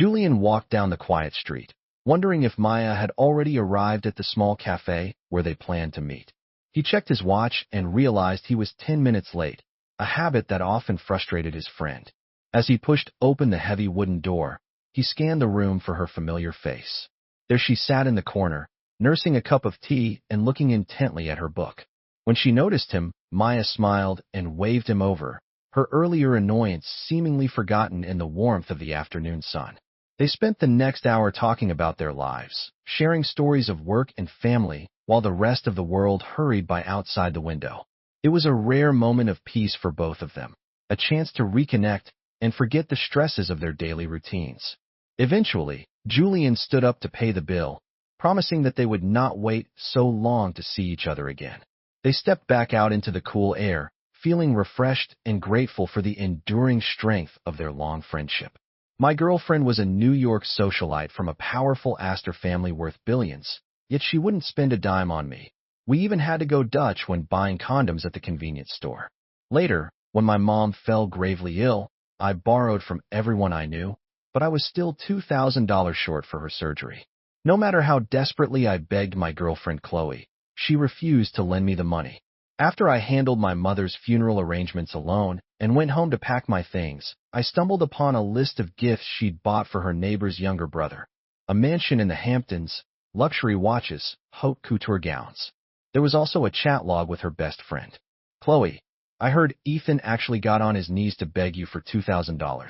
Julian walked down the quiet street, wondering if Maya had already arrived at the small cafe where they planned to meet. He checked his watch and realized he was 10 minutes late, a habit that often frustrated his friend. As he pushed open the heavy wooden door, he scanned the room for her familiar face. There she sat in the corner, nursing a cup of tea and looking intently at her book. When she noticed him, Maya smiled and waved him over, her earlier annoyance seemingly forgotten in the warmth of the afternoon sun. They spent the next hour talking about their lives, sharing stories of work and family, while the rest of the world hurried by outside the window. It was a rare moment of peace for both of them, a chance to reconnect and forget the stresses of their daily routines. Eventually, Julian stood up to pay the bill, promising that they would not wait so long to see each other again. They stepped back out into the cool air, feeling refreshed and grateful for the enduring strength of their long friendship. My girlfriend was a New York socialite from a powerful Astor family worth billions, yet she wouldn't spend a dime on me. We even had to go Dutch when buying condoms at the convenience store. Later, when my mom fell gravely ill, I borrowed from everyone I knew, but I was still $2,000 short for her surgery. No matter how desperately I begged my girlfriend Chloe, she refused to lend me the money. After I handled my mother's funeral arrangements alone and went home to pack my things, I stumbled upon a list of gifts she'd bought for her neighbor's younger brother. A mansion in the Hamptons, luxury watches, haute couture gowns. There was also a chat log with her best friend. Chloe, I heard Ethan actually got on his knees to beg you for $2,000.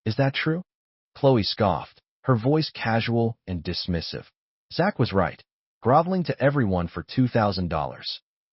Is that true? Chloe scoffed, her voice casual and dismissive. Zach was right, groveling to everyone for $2,000.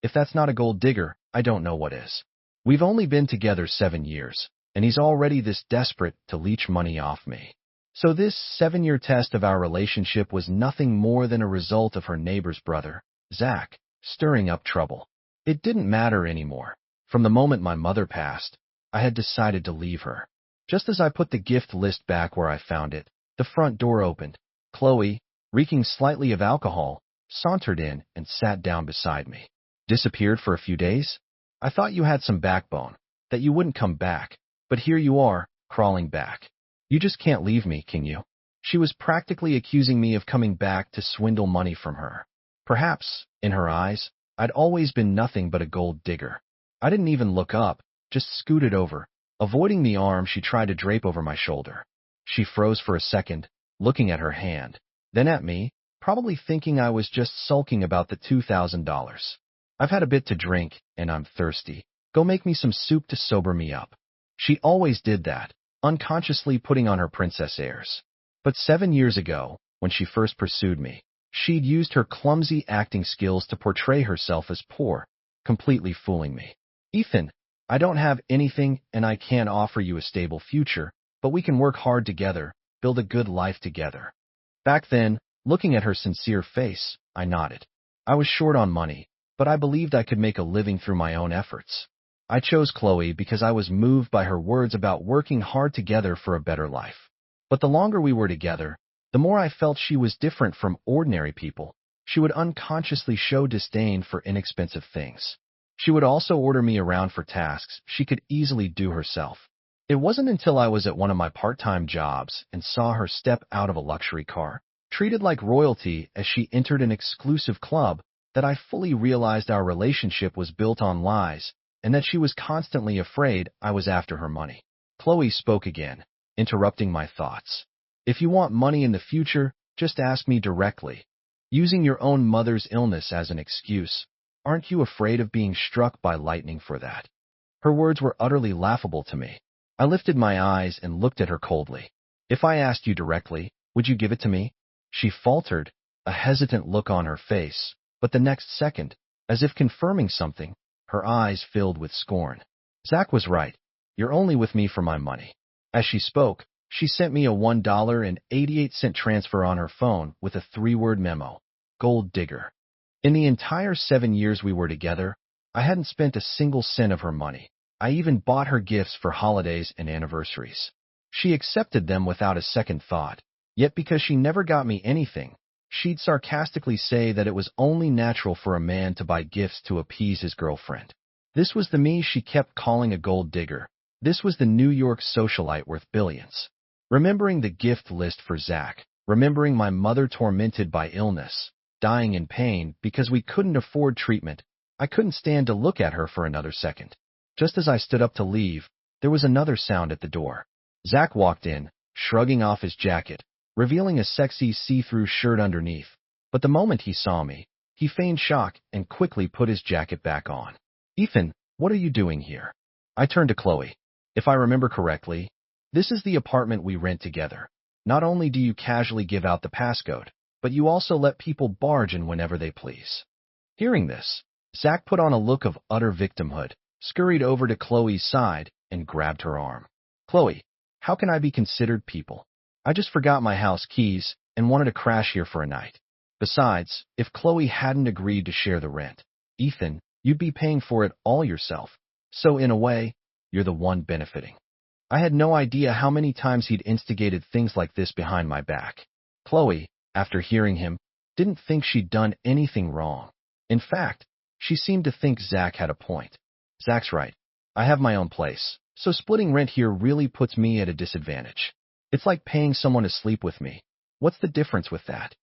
If that's not a gold digger, I don't know what is. We've only been together 7 years, and he's already this desperate to leech money off me. So this 7-year test of our relationship was nothing more than a result of her neighbor's brother, Zach, stirring up trouble. It didn't matter anymore. From the moment my mother passed, I had decided to leave her. Just as I put the gift list back where I found it, the front door opened. Chloe, reeking slightly of alcohol, sauntered in and sat down beside me. Disappeared for a few days? I thought you had some backbone, that you wouldn't come back, but here you are, crawling back. You just can't leave me, can you? She was practically accusing me of coming back to swindle money from her. Perhaps, in her eyes, I'd always been nothing but a gold digger. I didn't even look up, just scooted over, avoiding the arm she tried to drape over my shoulder. She froze for a second, looking at her hand, then at me, probably thinking I was just sulking about the $2,000. I've had a bit to drink, and I'm thirsty. Go make me some soup to sober me up. She always did that, unconsciously putting on her princess airs. But 7 years ago, when she first pursued me, she'd used her clumsy acting skills to portray herself as poor, completely fooling me. Ethan, I don't have anything and I can't offer you a stable future, but we can work hard together, build a good life together. Back then, looking at her sincere face, I nodded. I was short on money, but I believed I could make a living through my own efforts. I chose Chloe because I was moved by her words about working hard together for a better life. But the longer we were together, the more I felt she was different from ordinary people. She would unconsciously show disdain for inexpensive things. She would also order me around for tasks she could easily do herself. It wasn't until I was at one of my part-time jobs and saw her step out of a luxury car, treated like royalty as she entered an exclusive club, that I fully realized our relationship was built on lies and that she was constantly afraid I was after her money. Chloe spoke again, interrupting my thoughts. If you want money in the future, just ask me directly. Using your own mother's illness as an excuse, aren't you afraid of being struck by lightning for that? Her words were utterly laughable to me. I lifted my eyes and looked at her coldly. If I asked you directly, would you give it to me? She faltered, a hesitant look on her face, but the next second, as if confirming something, her eyes filled with scorn. Zach was right. You're only with me for my money. As she spoke, she sent me a $1.88 transfer on her phone with a 3-word memo. Gold digger. In the entire 7 years we were together, I hadn't spent a single cent of her money. I even bought her gifts for holidays and anniversaries. She accepted them without a second thought. Yet because she never got me anything, she'd sarcastically say that it was only natural for a man to buy gifts to appease his girlfriend. This was the me she kept calling a gold digger. This was the New York socialite worth billions. Remembering the gift list for Zach, remembering my mother tormented by illness, dying in pain because we couldn't afford treatment, I couldn't stand to look at her for another second. Just as I stood up to leave, there was another sound at the door. Zach walked in, shrugging off his jacket, revealing a sexy see-through shirt underneath. But the moment he saw me, he feigned shock and quickly put his jacket back on. Ethan, what are you doing here? I turned to Chloe. If I remember correctly, this is the apartment we rent together. Not only do you casually give out the passcode, but you also let people barge in whenever they please. Hearing this, Zach put on a look of utter victimhood, scurried over to Chloe's side, and grabbed her arm. Chloe, how can I be considered people? I just forgot my house keys and wanted to crash here for a night. Besides, if Chloe hadn't agreed to share the rent, Ethan, you'd be paying for it all yourself. So in a way, you're the one benefiting. I had no idea how many times he'd instigated things like this behind my back. Chloe, after hearing him, didn't think she'd done anything wrong. In fact, she seemed to think Zach had a point. Zach's right. I have my own place, so splitting rent here really puts me at a disadvantage. It's like paying someone to sleep with me. What's the difference with that?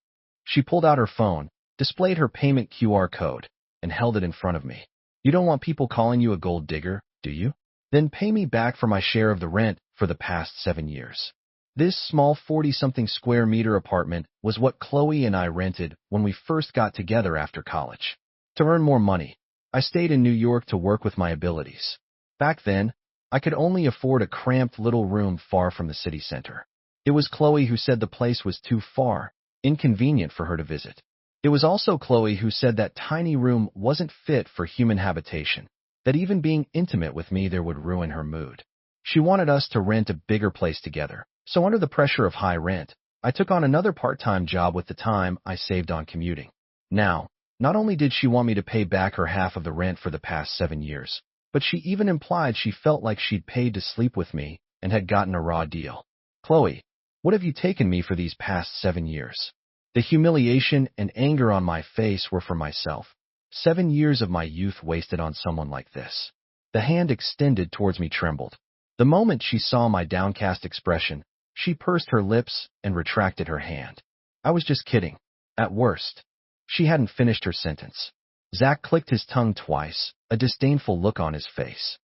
She pulled out her phone, displayed her payment QR code, and held it in front of me. You don't want people calling you a gold digger, do you? Then pay me back for my share of the rent for the past 7 years. This small 40-something square meter apartment was what Chloe and I rented when we first got together after college. To earn more money, I stayed in New York to work with my abilities. Back then, I could only afford a cramped little room far from the city center. It was Chloe who said the place was too far, inconvenient for her to visit. It was also Chloe who said that tiny room wasn't fit for human habitation, that even being intimate with me there would ruin her mood. She wanted us to rent a bigger place together, so under the pressure of high rent, I took on another part-time job with the time I saved on commuting. Now, not only did she want me to pay back her half of the rent for the past 7 years, but she even implied she felt like she'd paid to sleep with me and had gotten a raw deal. Chloe, what have you taken me for these past 7 years? The humiliation and anger on my face were for myself. 7 years of my youth wasted on someone like this. The hand extended towards me trembled. The moment she saw my downcast expression, she pursed her lips and retracted her hand. I was just kidding. At worst. She hadn't finished her sentence. Zach clicked his tongue twice, a disdainful look on his face.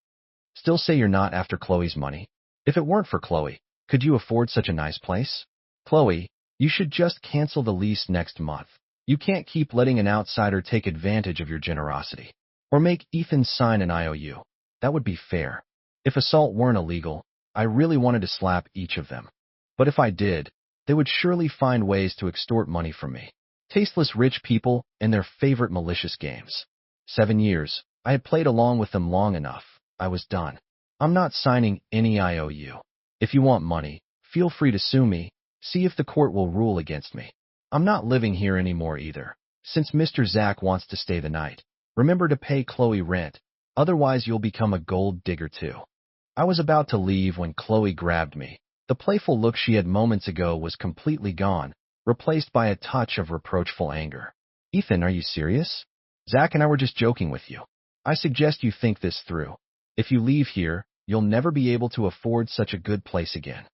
Still say you're not after Chloe's money? If it weren't for Chloe, could you afford such a nice place? Chloe, you should just cancel the lease next month. You can't keep letting an outsider take advantage of your generosity. Or make Ethan sign an IOU. That would be fair. If assault weren't illegal, I really wanted to slap each of them. But if I did, they would surely find ways to extort money from me. Tasteless rich people and their favorite malicious games. 7 years. I had played along with them long enough. I was done. I'm not signing any IOU. If you want money, feel free to sue me. See if the court will rule against me. I'm not living here anymore either. Since Mr. Zach wants to stay the night, remember to pay Chloe rent. Otherwise you'll become a gold digger too. I was about to leave when Chloe grabbed me. The playful look she had moments ago was completely gone, replaced by a touch of reproachful anger. Ethan, are you serious? Zach and I were just joking with you. I suggest you think this through. If you leave here, you'll never be able to afford such a good place again.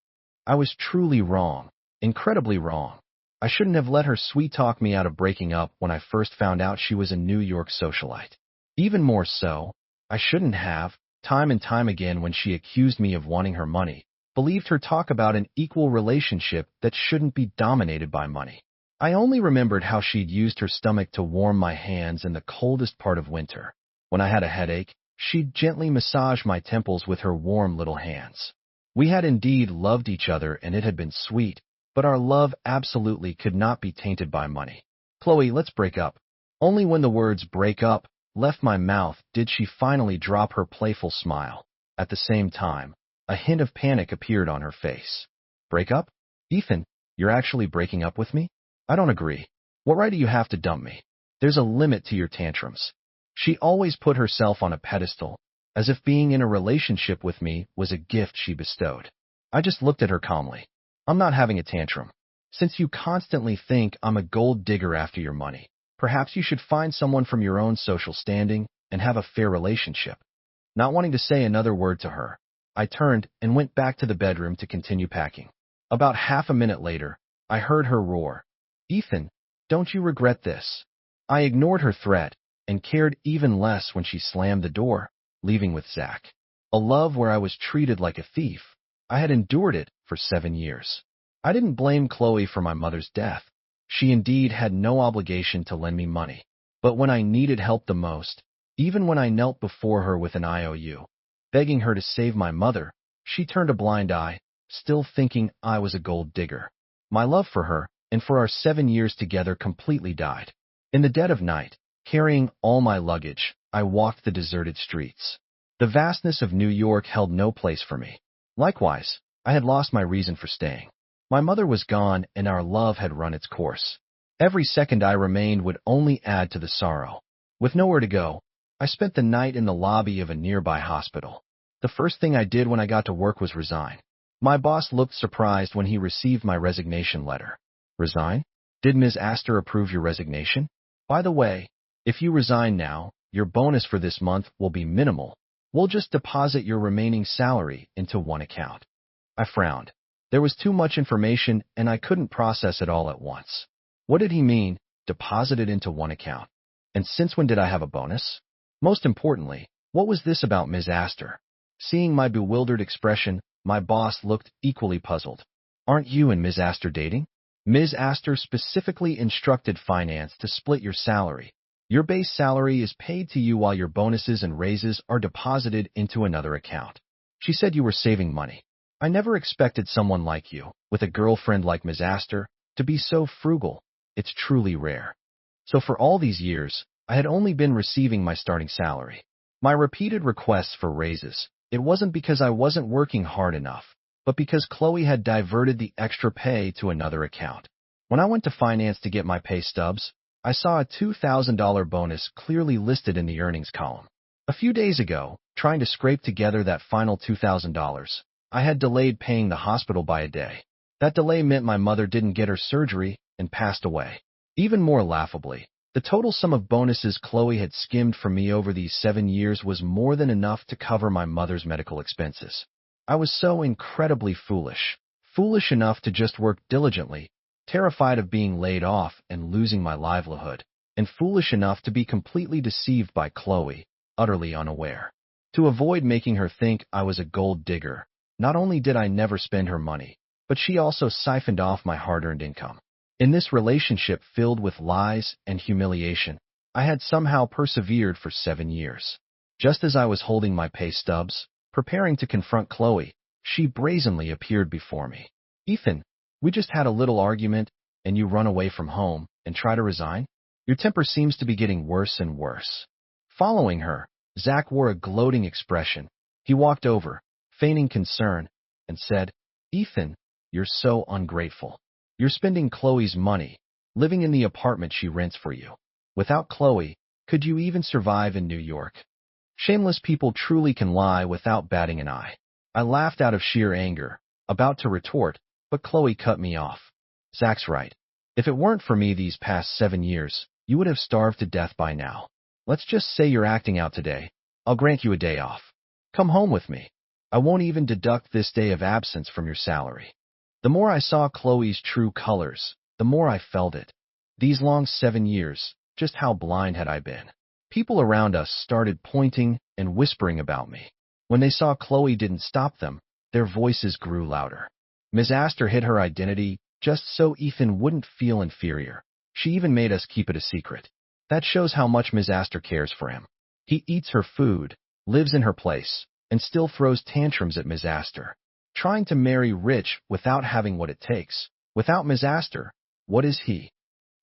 I was truly wrong, incredibly wrong. I shouldn't have let her sweet-talk me out of breaking up when I first found out she was a New York socialite. Even more so, I shouldn't have, time and time again when she accused me of wanting her money, believed her talk about an equal relationship that shouldn't be dominated by money. I only remembered how she'd used her stomach to warm my hands in the coldest part of winter. When I had a headache, she'd gently massage my temples with her warm little hands. We had indeed loved each other and it had been sweet, but our love absolutely could not be tainted by money. Chloe, let's break up. Only when the words break up left my mouth did she finally drop her playful smile. At the same time, a hint of panic appeared on her face. Break up? Ethan, you're actually breaking up with me? I don't agree. What right do you have to dump me? There's a limit to your tantrums. She always put herself on a pedestal, as if being in a relationship with me was a gift she bestowed. I just looked at her calmly. I'm not having a tantrum. Since you constantly think I'm a gold digger after your money, perhaps you should find someone from your own social standing and have a fair relationship. Not wanting to say another word to her, I turned and went back to the bedroom to continue packing. About half a minute later, I heard her roar, "Ethan, don't you regret this?" I ignored her threat and cared even less when she slammed the door, leaving with Zach. A love where I was treated like a thief. I had endured it for 7 years. I didn't blame Chloe for my mother's death. She indeed had no obligation to lend me money. But when I needed help the most, even when I knelt before her with an IOU, begging her to save my mother, she turned a blind eye, still thinking I was a gold digger. My love for her and for our 7 years together completely died. In the dead of night, carrying all my luggage, I walked the deserted streets. The vastness of New York held no place for me. Likewise, I had lost my reason for staying. My mother was gone and our love had run its course. Every second I remained would only add to the sorrow. With nowhere to go, I spent the night in the lobby of a nearby hospital. The first thing I did when I got to work was resign. My boss looked surprised when he received my resignation letter. Resign? Did Ms. Astor approve your resignation? By the way, if you resign now, your bonus for this month will be minimal. We'll just deposit your remaining salary into one account. I frowned. There was too much information and I couldn't process it all at once. What did he mean, deposit it into one account? And since when did I have a bonus? Most importantly, what was this about Ms. Astor? Seeing my bewildered expression, my boss looked equally puzzled. Aren't you and Ms. Astor dating? Ms. Astor specifically instructed finance to split your salary. Your base salary is paid to you while your bonuses and raises are deposited into another account. She said you were saving money. I never expected someone like you, with a girlfriend like Ms. Astor, to be so frugal. It's truly rare. So for all these years, I had only been receiving my starting salary. My repeated requests for raises, it wasn't because I wasn't working hard enough, but because Chloe had diverted the extra pay to another account. When I went to finance to get my pay stubs, I saw a $2,000 bonus clearly listed in the earnings column. A few days ago, trying to scrape together that final $2,000, I had delayed paying the hospital by a day. That delay meant my mother didn't get her surgery and passed away. Even more laughably, the total sum of bonuses Chloe had skimmed from me over these 7 years was more than enough to cover my mother's medical expenses. I was so incredibly foolish. Foolish enough to just work diligently, terrified of being laid off and losing my livelihood, and foolish enough to be completely deceived by Chloe, utterly unaware. To avoid making her think I was a gold digger, not only did I never spend her money, but she also siphoned off my hard-earned income. In this relationship filled with lies and humiliation, I had somehow persevered for 7 years. Just as I was holding my pay stubs, preparing to confront Chloe, she brazenly appeared before me. Ethan, we just had a little argument, and you run away from home and try to resign? Your temper seems to be getting worse and worse. Following her, Zach wore a gloating expression. He walked over, feigning concern, and said, Ethan, you're so ungrateful. You're spending Chloe's money, living in the apartment she rents for you. Without Chloe, could you even survive in New York? Shameless people truly can lie without batting an eye. I laughed out of sheer anger, about to retort, but Chloe cut me off. Zach's right. If it weren't for me these past 7 years, you would have starved to death by now. Let's just say you're acting out today. I'll grant you a day off. Come home with me. I won't even deduct this day of absence from your salary. The more I saw Chloe's true colors, the more I felt it. These long 7 years, just how blind had I been? People around us started pointing and whispering about me. When they saw Chloe didn't stop them, their voices grew louder. Ms. Astor hid her identity just so Ethan wouldn't feel inferior. She even made us keep it a secret. That shows how much Ms. Astor cares for him. He eats her food, lives in her place, and still throws tantrums at Ms. Astor. Trying to marry rich without having what it takes. Without Ms. Astor, what is he?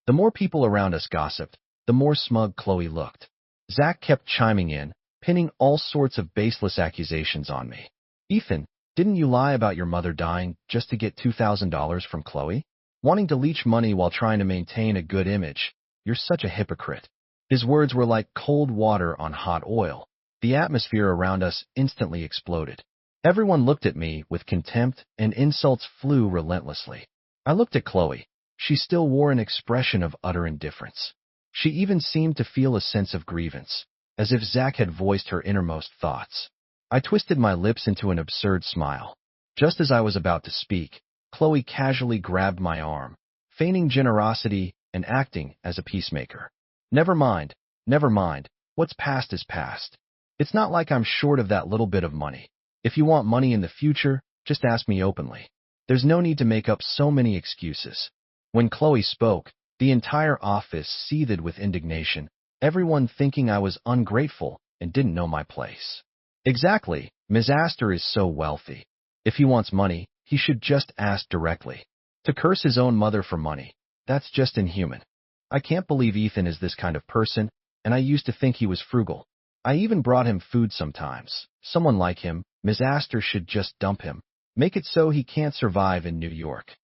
The more people around us gossiped, the more smug Chloe looked. Zach kept chiming in, pinning all sorts of baseless accusations on me. Ethan, didn't you lie about your mother dying just to get $2,000 from Chloe? Wanting to leech money while trying to maintain a good image. You're such a hypocrite. His words were like cold water on hot oil. The atmosphere around us instantly exploded. Everyone looked at me with contempt, and insults flew relentlessly. I looked at Chloe. She still wore an expression of utter indifference. She even seemed to feel a sense of grievance, as if Zach had voiced her innermost thoughts. I twisted my lips into an absurd smile. Just as I was about to speak, Chloe casually grabbed my arm, feigning generosity and acting as a peacemaker. Never mind, never mind. What's past is past. It's not like I'm short of that little bit of money. If you want money in the future, just ask me openly. There's no need to make up so many excuses. When Chloe spoke, the entire office seethed with indignation, everyone thinking I was ungrateful and didn't know my place. Exactly, Ms. Astor is so wealthy. If he wants money, he should just ask directly. To curse his own mother for money, that's just inhuman. I can't believe Ethan is this kind of person, and I used to think he was frugal. I even brought him food sometimes. Someone like him, Ms. Astor should just dump him. Make it so he can't survive in New York.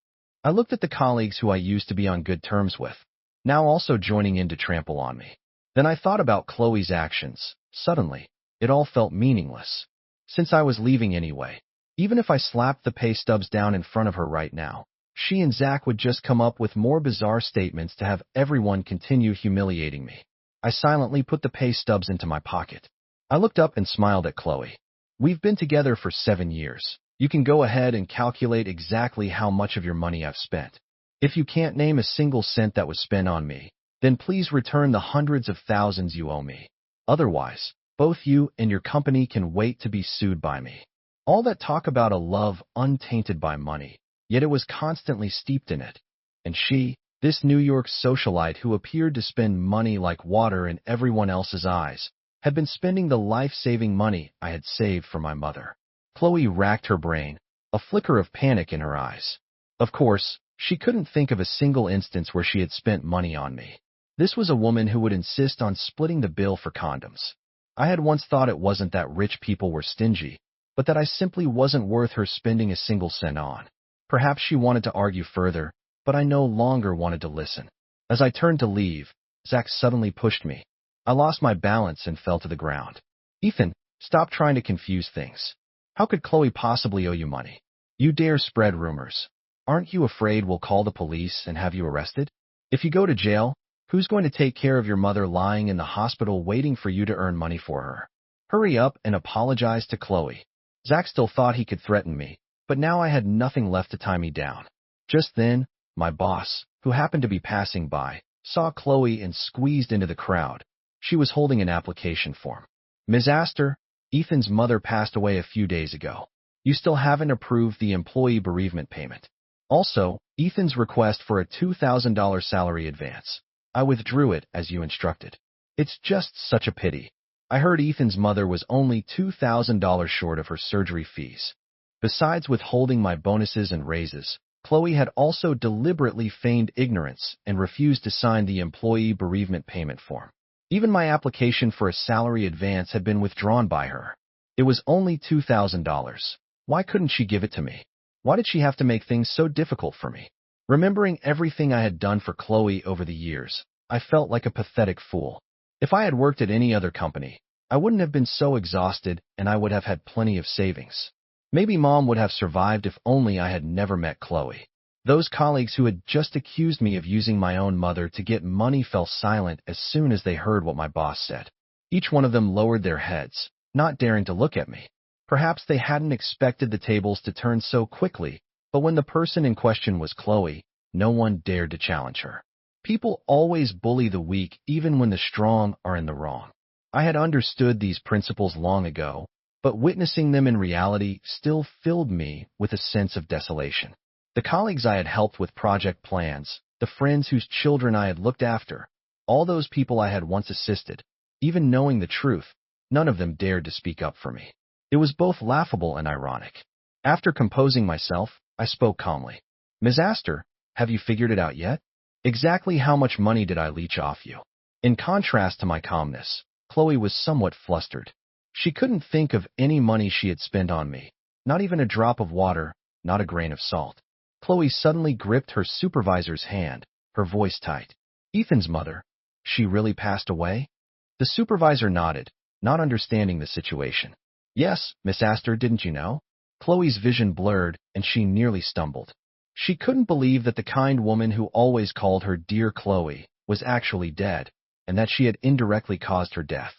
I looked at the colleagues who I used to be on good terms with, now also joining in to trample on me. Then I thought about Chloe's actions. Suddenly, it all felt meaningless. Since I was leaving anyway, even if I slapped the pay stubs down in front of her right now, she and Zach would just come up with more bizarre statements to have everyone continue humiliating me. I silently put the pay stubs into my pocket. I looked up and smiled at Chloe. We've been together for 7 years. You can go ahead and calculate exactly how much of your money I've spent. If you can't name a single cent that was spent on me, then please return the hundreds of thousands you owe me. Otherwise, both you and your company can wait to be sued by me. All that talk about a love untainted by money, yet it was constantly steeped in it. And she, this New York socialite who appeared to spend money like water in everyone else's eyes, had been spending the life-saving money I had saved for my mother. Chloe racked her brain, a flicker of panic in her eyes. Of course, she couldn't think of a single instance where she had spent money on me. This was a woman who would insist on splitting the bill for condoms. I had once thought it wasn't that rich people were stingy, but that I simply wasn't worth her spending a single cent on. Perhaps she wanted to argue further, but I no longer wanted to listen. As I turned to leave, Zach suddenly pushed me. I lost my balance and fell to the ground. Ethan, stop trying to confuse things. How could Chloe possibly owe you money? You dare spread rumors. Aren't you afraid we'll call the police and have you arrested? If you go to jail, who's going to take care of your mother lying in the hospital waiting for you to earn money for her? Hurry up and apologize to Chloe. Zach still thought he could threaten me, but now I had nothing left to tie me down. Just then, my boss, who happened to be passing by, saw Chloe and squeezed into the crowd. She was holding an application form. Ms. Astor, Ethan's mother passed away a few days ago. You still haven't approved the employee bereavement payment. Also, Ethan's request for a $2,000 salary advance. I withdrew it as you instructed. It's just such a pity. I heard Ethan's mother was only $2,000 short of her surgery fees. Besides withholding my bonuses and raises, Chloe had also deliberately feigned ignorance and refused to sign the employee bereavement payment form. Even my application for a salary advance had been withdrawn by her. It was only $2,000. Why couldn't she give it to me? Why did she have to make things so difficult for me? Remembering everything I had done for Chloe over the years, I felt like a pathetic fool. If I had worked at any other company, I wouldn't have been so exhausted and I would have had plenty of savings. Maybe Mom would have survived if only I had never met Chloe. Those colleagues who had just accused me of using my own mother to get money fell silent as soon as they heard what my boss said. Each one of them lowered their heads, not daring to look at me. Perhaps they hadn't expected the tables to turn so quickly, but when the person in question was Chloe, no one dared to challenge her. People always bully the weak even when the strong are in the wrong. I had understood these principles long ago, but witnessing them in reality still filled me with a sense of desolation. The colleagues I had helped with project plans, the friends whose children I had looked after, all those people I had once assisted, even knowing the truth, none of them dared to speak up for me. It was both laughable and ironic. After composing myself, I spoke calmly. Ms. Astor, have you figured it out yet? Exactly how much money did I leech off you? In contrast to my calmness, Chloe was somewhat flustered. She couldn't think of any money she had spent on me, not even a drop of water, not a grain of salt. Chloe suddenly gripped her supervisor's hand, her voice tight. Ethan's mother, she really passed away? The supervisor nodded, not understanding the situation. Yes, Miss Astor, didn't you know? Chloe's vision blurred, and she nearly stumbled. She couldn't believe that the kind woman who always called her Dear Chloe was actually dead, and that she had indirectly caused her death.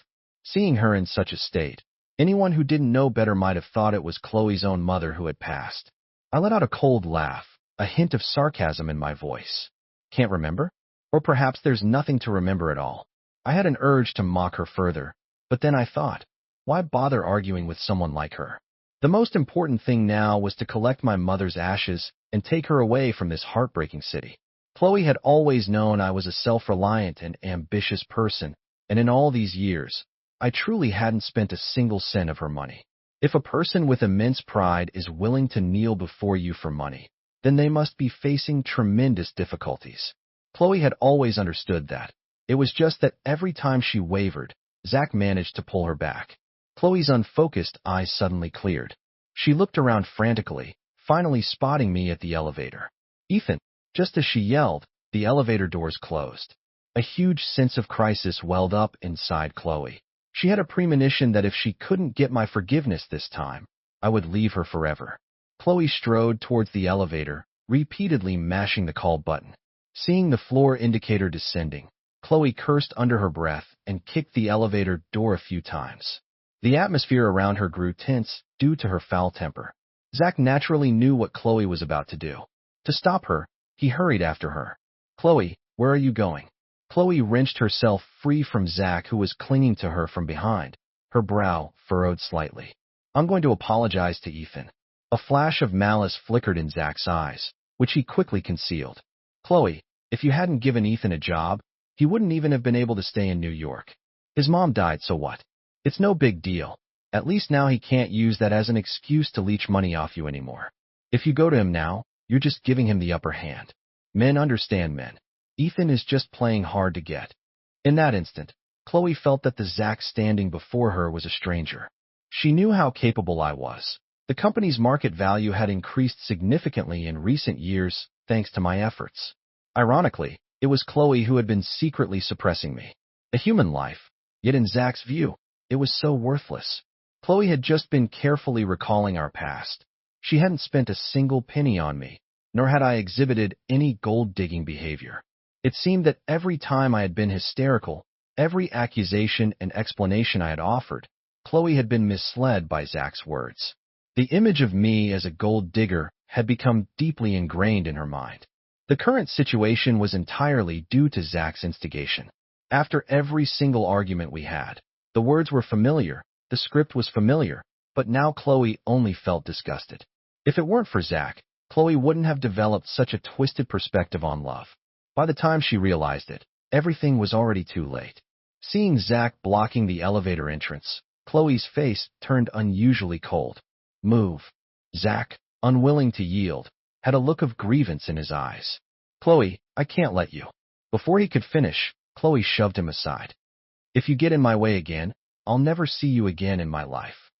Seeing her in such a state, anyone who didn't know better might have thought it was Chloe's own mother who had passed. I let out a cold laugh, a hint of sarcasm in my voice. Can't remember? Or perhaps there's nothing to remember at all. I had an urge to mock her further, but then I thought, why bother arguing with someone like her? The most important thing now was to collect my mother's ashes and take her away from this heartbreaking city. Chloe had always known I was a self-reliant and ambitious person, and in all these years, I truly hadn't spent a single cent of her money. If a person with immense pride is willing to kneel before you for money, then they must be facing tremendous difficulties. Chloe had always understood that. It was just that every time she wavered, Zach managed to pull her back. Chloe's unfocused eyes suddenly cleared. She looked around frantically, finally spotting me at the elevator. Ethan! Just as she yelled, the elevator doors closed. A huge sense of crisis welled up inside Chloe. She had a premonition that if she couldn't get my forgiveness this time, I would leave her forever. Chloe strode towards the elevator, repeatedly mashing the call button. Seeing the floor indicator descending, Chloe cursed under her breath and kicked the elevator door a few times. The atmosphere around her grew tense due to her foul temper. Zach naturally knew what Chloe was about to do. To stop her, he hurried after her. Chloe, where are you going? Chloe wrenched herself free from Zach, who was clinging to her from behind, her brow furrowed slightly. I'm going to apologize to Ethan. A flash of malice flickered in Zach's eyes, which he quickly concealed. Chloe, if you hadn't given Ethan a job, he wouldn't even have been able to stay in New York. His mom died, so what? It's no big deal. At least now he can't use that as an excuse to leech money off you anymore. If you go to him now, you're just giving him the upper hand. Men understand men. Ethan is just playing hard to get. In that instant, Chloe felt that the Zach standing before her was a stranger. She knew how capable I was. The company's market value had increased significantly in recent years thanks to my efforts. Ironically, it was Chloe who had been secretly suppressing me. A human life, yet in Zach's view, it was so worthless. Chloe had just been carefully recalling our past. She hadn't spent a single penny on me, nor had I exhibited any gold-digging behavior. It seemed that every time I had been hysterical, every accusation and explanation I had offered, Chloe had been misled by Zach's words. The image of me as a gold digger had become deeply ingrained in her mind. The current situation was entirely due to Zach's instigation. After every single argument we had, the words were familiar, the script was familiar, but now Chloe only felt disgusted. If it weren't for Zach, Chloe wouldn't have developed such a twisted perspective on love. By the time she realized it, everything was already too late. Seeing Zach blocking the elevator entrance, Chloe's face turned unusually cold. Move. Zach, unwilling to yield, had a look of grievance in his eyes. Chloe, I can't let you. Before he could finish, Chloe shoved him aside. If you get in my way again, I'll never see you again in my life.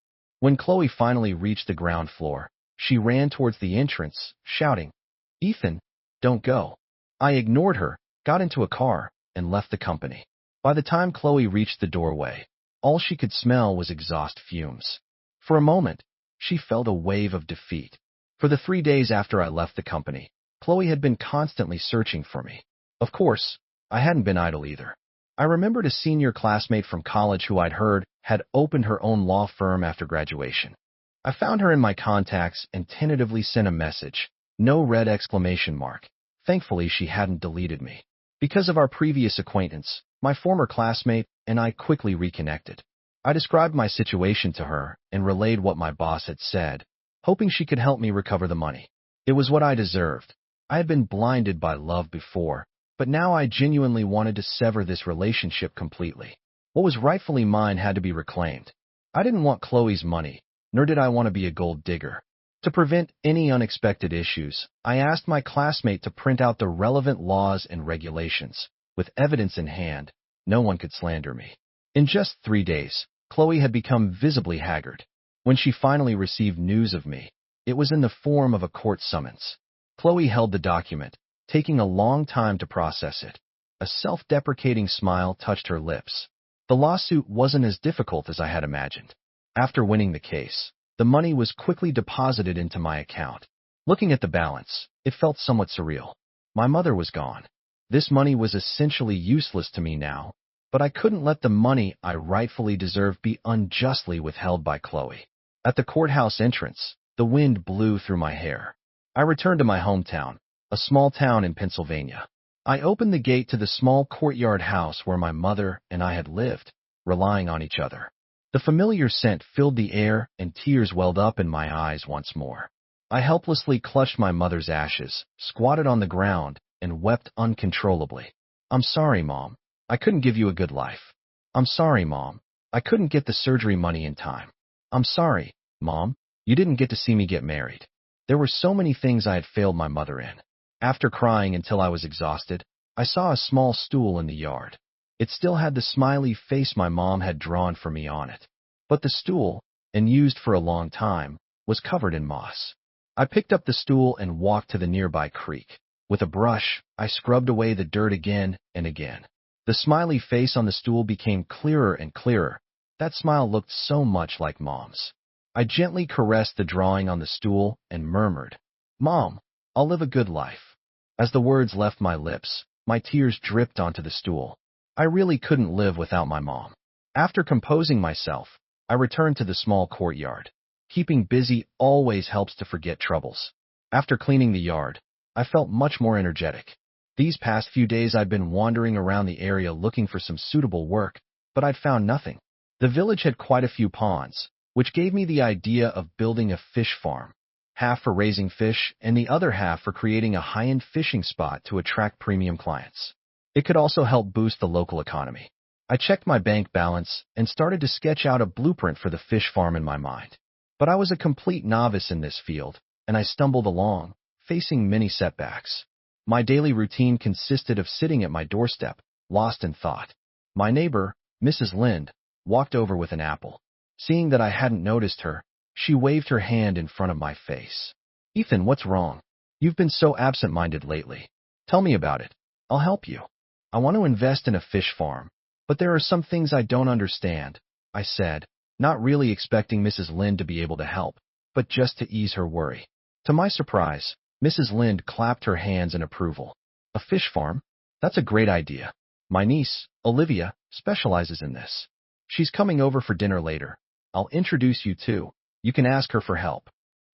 When Chloe finally reached the ground floor, she ran towards the entrance, shouting, Ethan, don't go. I ignored her, got into a car, and left the company. By the time Chloe reached the doorway, all she could smell was exhaust fumes. For a moment, she felt a wave of defeat. For the 3 days after I left the company, Chloe had been constantly searching for me. Of course, I hadn't been idle either. I remembered a senior classmate from college who I'd heard had opened her own law firm after graduation. I found her in my contacts and tentatively sent a message, no red exclamation mark. Thankfully, she hadn't deleted me. Because of our previous acquaintance, my former classmate and I quickly reconnected. I described my situation to her and relayed what my boss had said, hoping she could help me recover the money. It was what I deserved. I had been blinded by love before, but now I genuinely wanted to sever this relationship completely. What was rightfully mine had to be reclaimed. I didn't want Chloe's money, nor did I want to be a gold digger. To prevent any unexpected issues, I asked my classmate to print out the relevant laws and regulations. With evidence in hand, no one could slander me. In just 3 days, Chloe had become visibly haggard. When she finally received news of me, it was in the form of a court summons. Chloe held the document, taking a long time to process it. A self-deprecating smile touched her lips. The lawsuit wasn't as difficult as I had imagined. After winning the case, the money was quickly deposited into my account. Looking at the balance, it felt somewhat surreal. My mother was gone. This money was essentially useless to me now, but I couldn't let the money I rightfully deserved be unjustly withheld by Chloe. At the courthouse entrance, the wind blew through my hair. I returned to my hometown, a small town in Pennsylvania. I opened the gate to the small courtyard house where my mother and I had lived, relying on each other. The familiar scent filled the air and tears welled up in my eyes once more. I helplessly clutched my mother's ashes, squatted on the ground, and wept uncontrollably. I'm sorry, Mom. I couldn't give you a good life. I'm sorry, Mom. I couldn't get the surgery money in time. I'm sorry, Mom. You didn't get to see me get married. There were so many things I had failed my mother in. After crying until I was exhausted, I saw a small stool in the yard. It still had the smiley face my mom had drawn for me on it. But the stool, unused for a long time, was covered in moss. I picked up the stool and walked to the nearby creek. With a brush, I scrubbed away the dirt again and again. The smiley face on the stool became clearer and clearer. That smile looked so much like Mom's. I gently caressed the drawing on the stool and murmured, "Mom, I'll live a good life." As the words left my lips, my tears dripped onto the stool. I really couldn't live without my mom. After composing myself, I returned to the small courtyard. Keeping busy always helps to forget troubles. After cleaning the yard, I felt much more energetic. These past few days I'd been wandering around the area looking for some suitable work, but I'd found nothing. The village had quite a few ponds, which gave me the idea of building a fish farm, half for raising fish and the other half for creating a high-end fishing spot to attract premium clients. It could also help boost the local economy. I checked my bank balance and started to sketch out a blueprint for the fish farm in my mind. But I was a complete novice in this field, and I stumbled along, facing many setbacks. My daily routine consisted of sitting at my doorstep, lost in thought. My neighbor, Mrs. Lind, walked over with an apple. Seeing that I hadn't noticed her, she waved her hand in front of my face. "Ethan, what's wrong? You've been so absent-minded lately. Tell me about it. I'll help you. I want to invest in a fish farm, but there are some things I don't understand," I said, not really expecting Mrs. Lind to be able to help, but just to ease her worry. To my surprise, Mrs. Lind clapped her hands in approval. "A fish farm? That's a great idea. My niece, Olivia, specializes in this. She's coming over for dinner later. I'll introduce you too. You can ask her for help."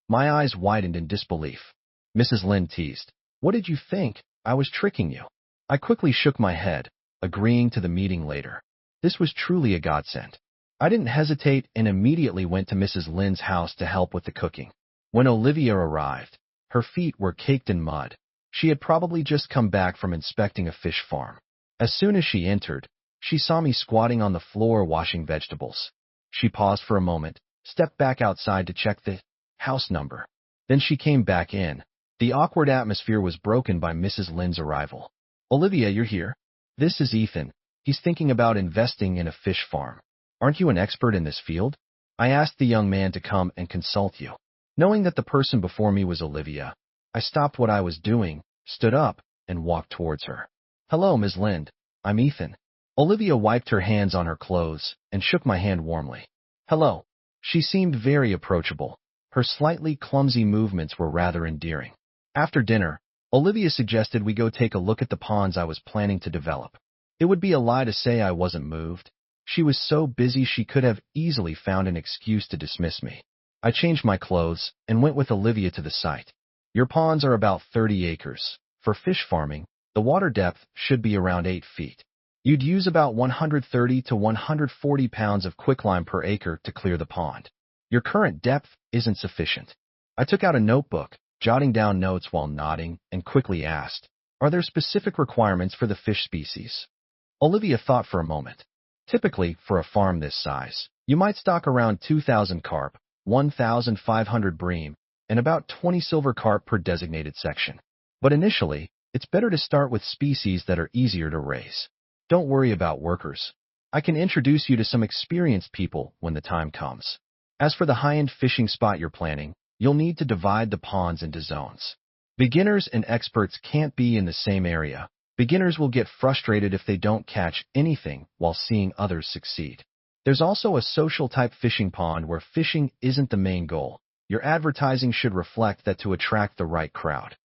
My eyes widened in disbelief. Mrs. Lind teased, "What did you think? I was tricking you." I quickly shook my head, agreeing to the meeting later. This was truly a godsend. I didn't hesitate and immediately went to Mrs. Lind's house to help with the cooking. When Olivia arrived, her feet were caked in mud. She had probably just come back from inspecting a fish farm. As soon as she entered, she saw me squatting on the floor washing vegetables. She paused for a moment, stepped back outside to check the house number. Then she came back in. The awkward atmosphere was broken by Mrs. Lind's arrival. "Olivia, you're here. This is Ethan. He's thinking about investing in a fish farm. Aren't you an expert in this field? I asked the young man to come and consult you." Knowing that the person before me was Olivia, I stopped what I was doing, stood up, and walked towards her. "Hello, Ms. Lind. I'm Ethan." Olivia wiped her hands on her clothes and shook my hand warmly. "Hello." She seemed very approachable. Her slightly clumsy movements were rather endearing. After dinner, Olivia suggested we go take a look at the ponds I was planning to develop. It would be a lie to say I wasn't moved. She was so busy she could have easily found an excuse to dismiss me. I changed my clothes and went with Olivia to the site. "Your ponds are about 30 acres. For fish farming, the water depth should be around 8 feet. You'd use about 130 to 140 pounds of quicklime per acre to clear the pond. Your current depth isn't sufficient." I took out a notebook, jotting down notes while nodding, and quickly asked, "Are there specific requirements for the fish species?" Olivia thought for a moment. "Typically, for a farm this size, you might stock around 2,000 carp, 1,500 bream, and about 20 silver carp per designated section. But initially, it's better to start with species that are easier to raise. Don't worry about workers. I can introduce you to some experienced people when the time comes. As for the high-end fishing spot you're planning, you'll need to divide the ponds into zones. Beginners and experts can't be in the same area. Beginners will get frustrated if they don't catch anything while seeing others succeed. There's also a social-type fishing pond where fishing isn't the main goal. Your advertising should reflect that to attract the right crowd."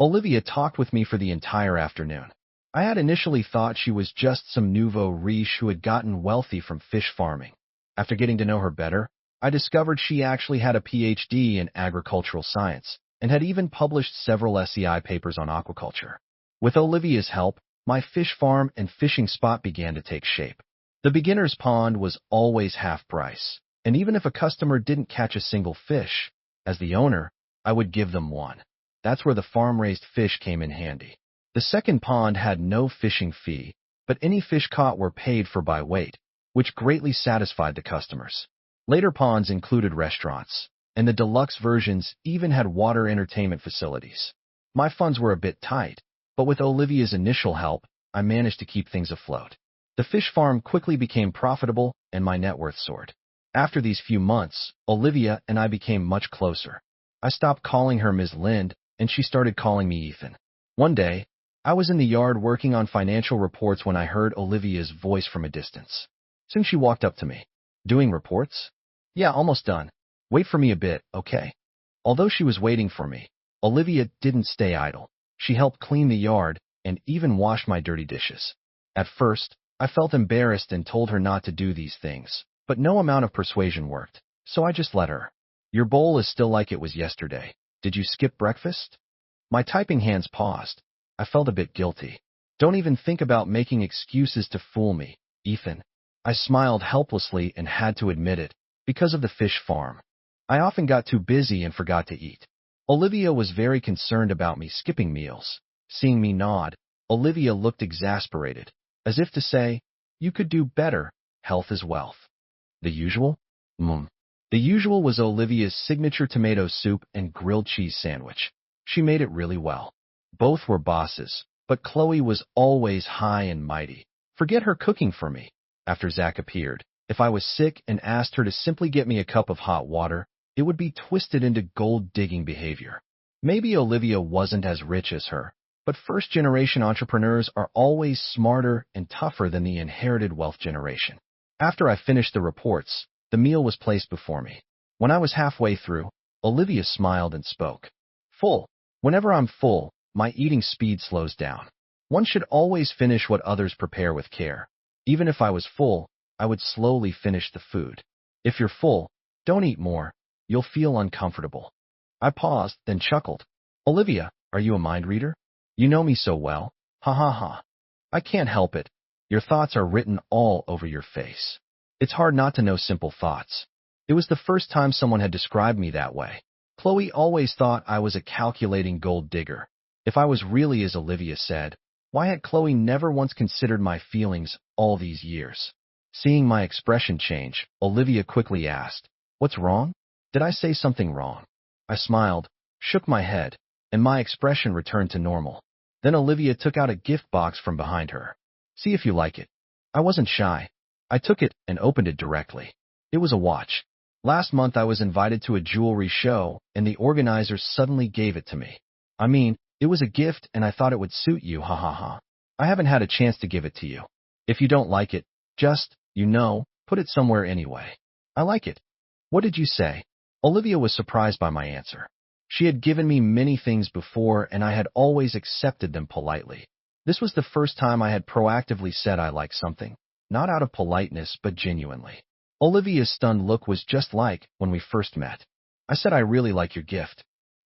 Olivia talked with me for the entire afternoon. I had initially thought she was just some nouveau riche who had gotten wealthy from fish farming. After getting to know her better, I discovered she actually had a PhD in agricultural science, and had even published several SEI papers on aquaculture. With Olivia's help, my fish farm and fishing spot began to take shape. The beginner's pond was always half price, and even if a customer didn't catch a single fish, as the owner, I would give them one. That's where the farm-raised fish came in handy. The second pond had no fishing fee, but any fish caught were paid for by weight, which greatly satisfied the customers. Later ponds included restaurants, and the deluxe versions even had water entertainment facilities. My funds were a bit tight, but with Olivia's initial help, I managed to keep things afloat. The fish farm quickly became profitable, and my net worth soared. After these few months, Olivia and I became much closer. I stopped calling her Ms. Lind, and she started calling me Ethan. One day, I was in the yard working on financial reports when I heard Olivia's voice from a distance. Soon she walked up to me. Doing reports? Yeah, almost done. Wait for me a bit, okay? Although she was waiting for me, Olivia didn't stay idle. She helped clean the yard and even washed my dirty dishes. At first, I felt embarrassed and told her not to do these things, but no amount of persuasion worked, so I just let her. Your bowl is still like it was yesterday. Did you skip breakfast? My typing hands paused. I felt a bit guilty. Don't even think about making excuses to fool me, Ethan. I smiled helplessly and had to admit it, because of the fish farm. I often got too busy and forgot to eat. Olivia was very concerned about me skipping meals. Seeing me nod, Olivia looked exasperated, as if to say, you could do better, health is wealth. The usual? The usual was Olivia's signature tomato soup and grilled cheese sandwich. She made it really well. Both were bosses, but Chloe was always high and mighty. Forget her cooking for me. After Zach appeared, if I was sick and asked her to simply get me a cup of hot water, it would be twisted into gold-digging behavior. Maybe Olivia wasn't as rich as her, but first-generation entrepreneurs are always smarter and tougher than the inherited wealth generation. After I finished the reports, the meal was placed before me. When I was halfway through, Olivia smiled and spoke. Full. Whenever I'm full, my eating speed slows down. One should always finish what others prepare with care. Even if I was full, I would slowly finish the food. If you're full, don't eat more. You'll feel uncomfortable. I paused, then chuckled. Olivia, are you a mind reader? You know me so well. Ha ha ha. I can't help it. Your thoughts are written all over your face. It's hard not to know simple thoughts. It was the first time someone had described me that way. Chloe always thought I was a calculating gold digger. If I was really as Olivia said, why had Chloe never once considered my feelings all these years? Seeing my expression change, Olivia quickly asked, what's wrong? Did I say something wrong? I smiled, shook my head, and my expression returned to normal. Then Olivia took out a gift box from behind her. See if you like it. I wasn't shy. I took it and opened it directly. It was a watch. Last month I was invited to a jewelry show, and the organizers suddenly gave it to me. I mean, it was a gift and I thought it would suit you, ha ha ha. I haven't had a chance to give it to you. If you don't like it, just, put it somewhere anyway. I like it. What did you say? Olivia was surprised by my answer. She had given me many things before, and I had always accepted them politely. This was the first time I had proactively said I liked something, not out of politeness, but genuinely. Olivia's stunned look was just like when we first met. I said I really like your gift.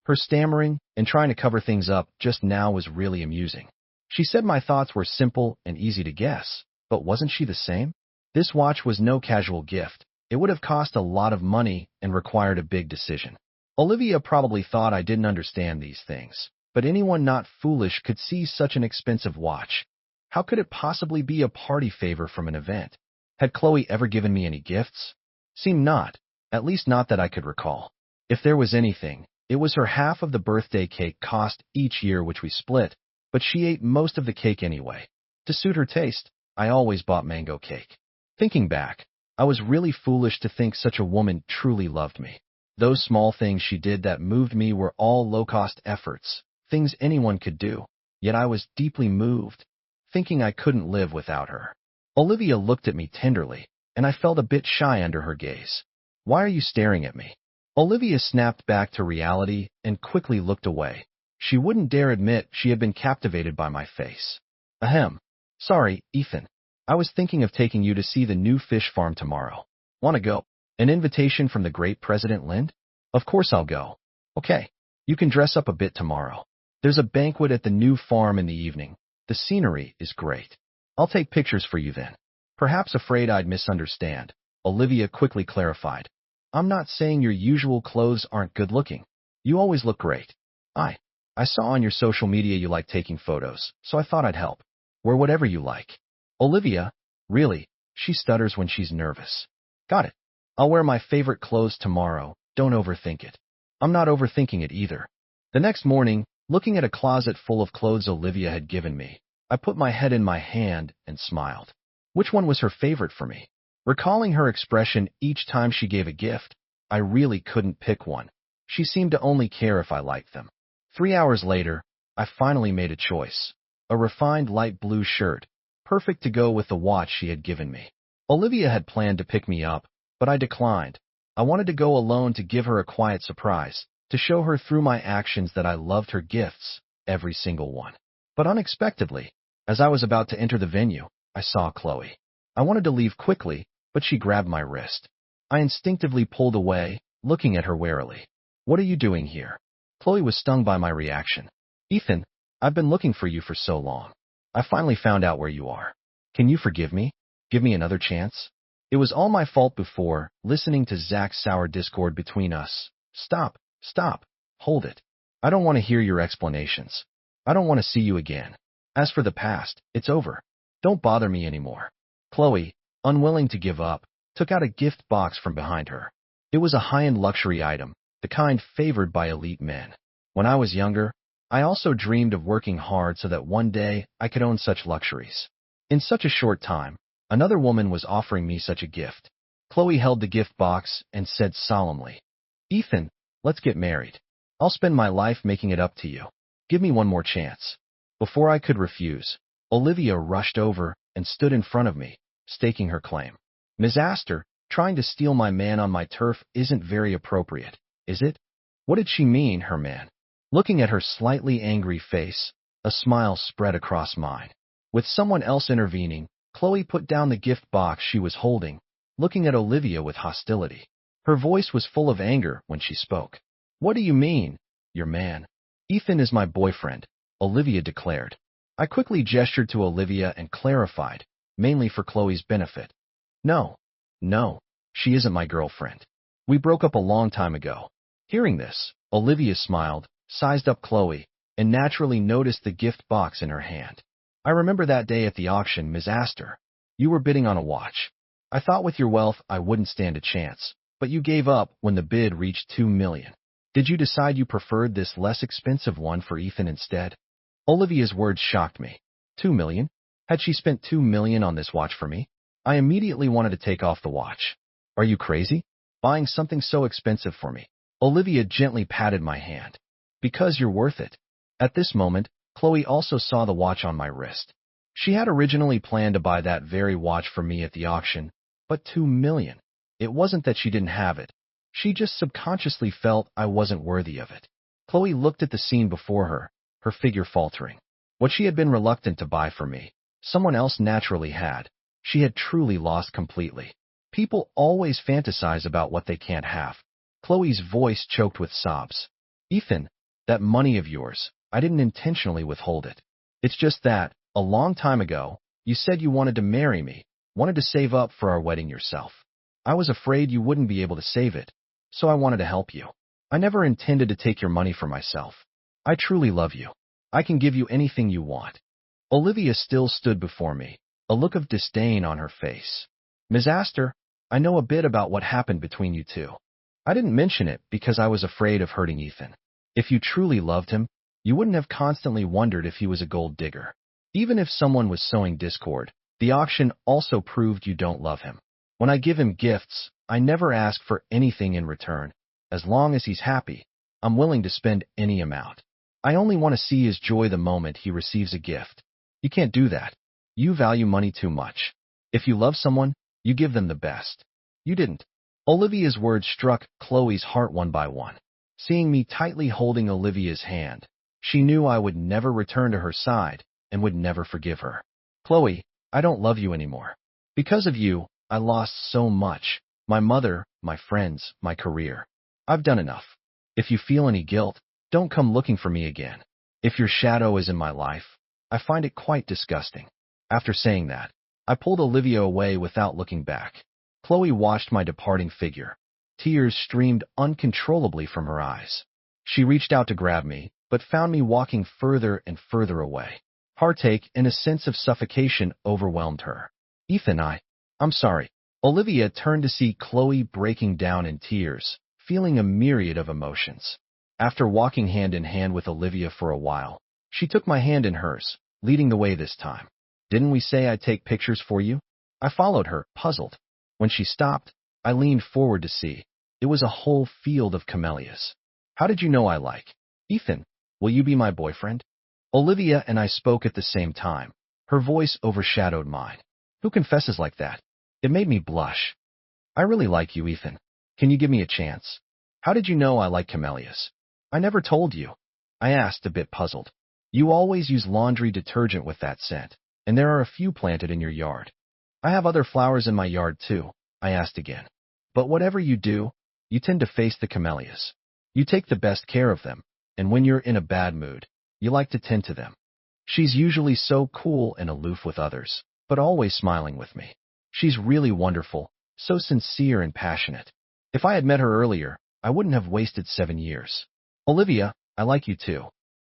Her stammering and trying to cover things up just now was really amusing. She said my thoughts were simple and easy to guess, but wasn't she the same? This watch was no casual gift. It would have cost a lot of money and required a big decision. Olivia probably thought I didn't understand these things, but anyone not foolish could see such an expensive watch. How could it possibly be a party favor from an event? Had Chloe ever given me any gifts? Seemed not, at least not that I could recall. If there was anything, it was her half of the birthday cake cost each year, which we split, but she ate most of the cake anyway. To suit her taste, I always bought mango cake. Thinking back, I was really foolish to think such a woman truly loved me. Those small things she did that moved me were all low-cost efforts, things anyone could do, yet I was deeply moved, thinking I couldn't live without her. Olivia looked at me tenderly, and I felt a bit shy under her gaze. Why are you staring at me? Olivia snapped back to reality and quickly looked away. She wouldn't dare admit she had been captivated by my face. Ahem. Sorry, Ethan. I was thinking of taking you to see the new fish farm tomorrow. Want to go? An invitation from the great President Lind? Of course I'll go. Okay. You can dress up a bit tomorrow. There's a banquet at the new farm in the evening. The scenery is great. I'll take pictures for you then. Perhaps afraid I'd misunderstand, Olivia quickly clarified. I'm not saying your usual clothes aren't good looking. You always look great. I saw on your social media you like taking photos, so I thought I'd help. Wear whatever you like. Olivia, really, she stutters when she's nervous. Got it. I'll wear my favorite clothes tomorrow. Don't overthink it. I'm not overthinking it either. The next morning, looking at a closet full of clothes Olivia had given me, I put my head in my hand and smiled. Which one was her favorite for me? Recalling her expression each time she gave a gift, I really couldn't pick one. She seemed to only care if I liked them. 3 hours later, I finally made a choice. A refined light blue shirt, perfect to go with the watch she had given me. Olivia had planned to pick me up, but I declined. I wanted to go alone to give her a quiet surprise, to show her through my actions that I loved her gifts, every single one. But unexpectedly, as I was about to enter the venue, I saw Chloe. I wanted to leave quickly, but she grabbed my wrist. I instinctively pulled away, looking at her warily. What are you doing here? Chloe was stung by my reaction. Ethan, I've been looking for you for so long. I finally found out where you are. Can you forgive me? Give me another chance? It was all my fault before, listening to Zach's sour discord between us. Stop, hold it. I don't want to hear your explanations. I don't want to see you again. As for the past, it's over. Don't bother me anymore. Chloe, unwilling to give up, took out a gift box from behind her. It was a high-end luxury item, the kind favored by elite men. When I was younger, I also dreamed of working hard so that one day I could own such luxuries. In such a short time, another woman was offering me such a gift. Chloe held the gift box and said solemnly, Ethan, let's get married. I'll spend my life making it up to you. Give me one more chance. Before I could refuse, Olivia rushed over and stood in front of me, staking her claim. Ms. Astor, trying to steal my man on my turf isn't very appropriate, is it? What did she mean, her man? Looking at her slightly angry face, a smile spread across mine. With someone else intervening, Chloe put down the gift box she was holding, looking at Olivia with hostility. Her voice was full of anger when she spoke. What do you mean, your man? Ethan is my boyfriend, Olivia declared. I quickly gestured to Olivia and clarified, mainly for Chloe's benefit. No, she isn't my girlfriend. We broke up a long time ago. Hearing this, Olivia smiled, sized up Chloe, and naturally noticed the gift box in her hand. I remember that day at the auction, Ms. Astor. You were bidding on a watch. I thought with your wealth I wouldn't stand a chance, but you gave up when the bid reached $2 million. Did you decide you preferred this less expensive one for Ethan instead? Olivia's words shocked me. $2 million? Had she spent $2 million on this watch for me? I immediately wanted to take off the watch. Are you crazy? Buying something so expensive for me? Olivia gently patted my hand. Because you're worth it. At this moment, Chloe also saw the watch on my wrist. She had originally planned to buy that very watch for me at the auction, but $2 million. It wasn't that she didn't have it. She just subconsciously felt I wasn't worthy of it. Chloe looked at the scene before her, her figure faltering. What she had been reluctant to buy for me, someone else naturally had. She had truly lost completely. People always fantasize about what they can't have. Chloe's voice choked with sobs. Ethan, that money of yours, I didn't intentionally withhold it. It's just that, a long time ago, you said you wanted to marry me, wanted to save up for our wedding yourself. I was afraid you wouldn't be able to save it, so I wanted to help you. I never intended to take your money for myself. I truly love you. I can give you anything you want. Olivia still stood before me, a look of disdain on her face. Ms. Astor, I know a bit about what happened between you two. I didn't mention it because I was afraid of hurting Ethan. If you truly loved him, you wouldn't have constantly wondered if he was a gold digger. Even if someone was sowing discord, the auction also proved you don't love him. When I give him gifts, I never ask for anything in return. As long as he's happy, I'm willing to spend any amount. I only want to see his joy the moment he receives a gift. You can't do that. You value money too much. If you love someone, you give them the best. You didn't. Olivia's words struck Chloe's heart one by one. Seeing me tightly holding Olivia's hand, she knew I would never return to her side and would never forgive her. Chloe, I don't love you anymore. Because of you, I lost so much. My mother, my friends, my career. I've done enough. If you feel any guilt, Don't come looking for me again. If your shadow is in my life, I find it quite disgusting. After saying that, I pulled Olivia away without looking back. Chloe watched my departing figure. Tears streamed uncontrollably from her eyes. She reached out to grab me, but found me walking further and further away. Heartache and a sense of suffocation overwhelmed her. Ethan, I'm sorry. Olivia turned to see Chloe breaking down in tears, feeling a myriad of emotions. After walking hand in hand with Olivia for a while, she took my hand in hers, leading the way this time. Didn't we say I'd take pictures for you? I followed her, puzzled. When she stopped, I leaned forward to see. It was a whole field of camellias. How did you know I like? Ethan, will you be my boyfriend? Olivia and I spoke at the same time. Her voice overshadowed mine. Who confesses like that? It made me blush. I really like you, Ethan. Can you give me a chance? How did you know I like camellias? I never told you. I asked, a bit puzzled. You always use laundry detergent with that scent, and there are a few planted in your yard. I have other flowers in my yard too, I asked again. But whatever you do, you tend to face the camellias. You take the best care of them, and when you're in a bad mood, you like to tend to them. She's usually so cool and aloof with others, but always smiling with me. She's really wonderful, so sincere and passionate. If I had met her earlier, I wouldn't have wasted 7 years. Olivia, I like you too.